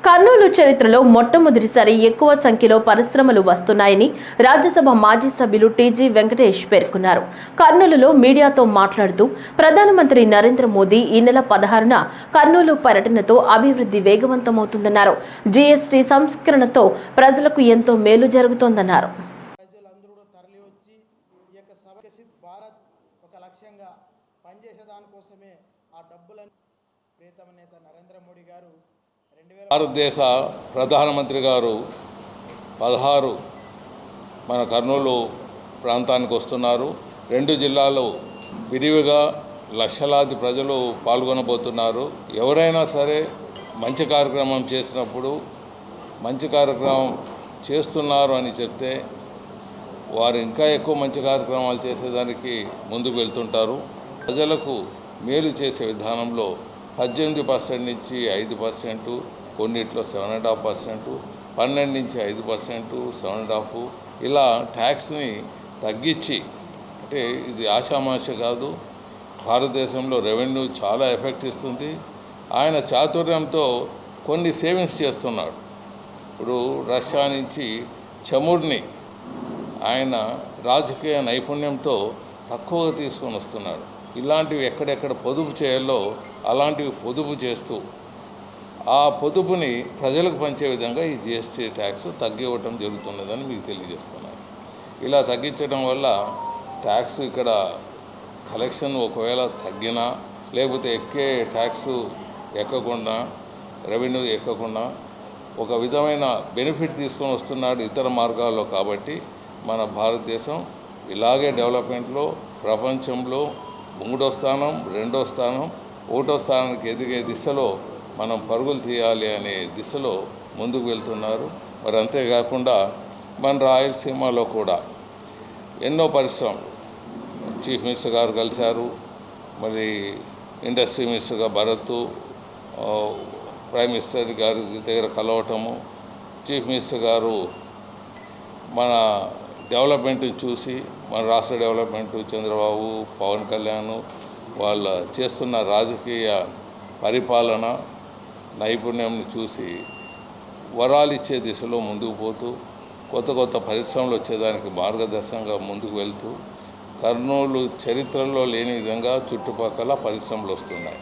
కర్నూలు చరిత్రలో మొట్టమొదటిసారి ఎక్కువ సంఖ్యలో పరిశ్రమలు వస్తున్నాయని రాజ్యసభ మాజీ సభ్యులు టీజీ వెంకటేష్ పేర్కొన్నారు. కర్నూలులో మీడియాతో మాట్లాడుతూ ప్రధానమంత్రి నరేంద్ర మోదీ ఈ నెల 16న కర్నూలు పర్యటనతో అభివృద్ధి వేగవంతమవుతుందన్నారు. జీఎస్టీ సంస్కరణతో ప్రజలకు ఎంతో మేలు జరుగుతోందన్నారు. భారతదేశ ప్రధానమంత్రి గారు 16 మన కర్నూలు ప్రాంతానికి వస్తున్నారు. 2 జిల్లాలు విరివిగా లక్షలాది ప్రజలు పాల్గొనబోతున్నారు. ఎవరైనా సరే మంచి కార్యక్రమం చేసినప్పుడు మంచి కార్యక్రమం చేస్తున్నారు అని చెప్తే వారు ఇంకా ఎక్కువ మంచి కార్యక్రమాలు చేసేదానికి ముందుకు వెళ్తుంటారు. ప్రజలకు మేలు చేసే విధానంలో 18% నుంచి 5%, కొన్నిట్లో 7.5%, 12 నుంచి 5%, 7.5 ఇలా ట్యాక్స్ని తగ్గించి, అంటే ఇది ఆషామాష కాదు. భారతదేశంలో రెవెన్యూ చాలా ఎఫెక్ట్ ఇస్తుంది. ఆయన చాతుర్యంతో కొన్ని సేవింగ్స్ చేస్తున్నాడు. ఇప్పుడు రష్యా నుంచి చమురుని ఆయన రాజకీయ నైపుణ్యంతో తక్కువగా తీసుకొని వస్తున్నాడు. ఇలాంటివి ఎక్కడెక్కడ పొదుపు చేయాలో అలాంటివి పొదుపు చేస్తూ ఆ పొదుపుని ప్రజలకు పంచే విధంగా ఈ జిఎస్టీ ట్యాక్స్ తగ్గివ్వటం జరుగుతున్నదని మీకు తెలియజేస్తున్నాను. ఇలా తగ్గించడం వల్ల ట్యాక్స్ ఇక్కడ కలెక్షన్ ఒకవేళ తగ్గినా లేకపోతే ఎక్కే ట్యాక్స్ ఎక్కకుండా రెవెన్యూ ఎక్కకుండా ఒక విధమైన బెనిఫిట్ తీసుకొని వస్తున్నాడు ఇతర మార్గాల్లో. కాబట్టి మన భారతదేశం ఇలాగే డెవలప్మెంట్లో ప్రపంచంలో 3వ స్థానం, 2వ స్థానం, 1వ స్థానానికి ఎదిగే దిశలో మనం పరుగులు తీయాలి అనే దిశలో ముందుకు వెళ్తున్నారు. మరి అంతేకాకుండా మన రాయలసీమలో కూడా ఎన్నో పరిశ్రమలు చీఫ్ మినిస్టర్ గారు కలిశారు. మరి ఇండస్ట్రీ మినిస్టర్గా భరత్, ప్రైమ్ మినిస్టర్ గారి దగ్గర కలవటము, చీఫ్ మినిస్టర్ గారు మన డెవలప్మెంట్ చూసి మన రాష్ట్ర డెవలప్మెంట్ చంద్రబాబు, పవన్ కళ్యాణ్ వాళ్ళ చేస్తున్న రాజకీయ పరిపాలన నైపుణ్యంని చూసి వరాలిచ్చే దిశలో ముందుకు పోతూ కొత్త కొత్త పరిశ్రమలు వచ్చేదానికి మార్గదర్శకంగా ముందుకు వెళ్తూ కర్నూలు చరిత్రలో లేని విధంగా చుట్టుపక్కల పరిశ్రమలు వస్తున్నాయి.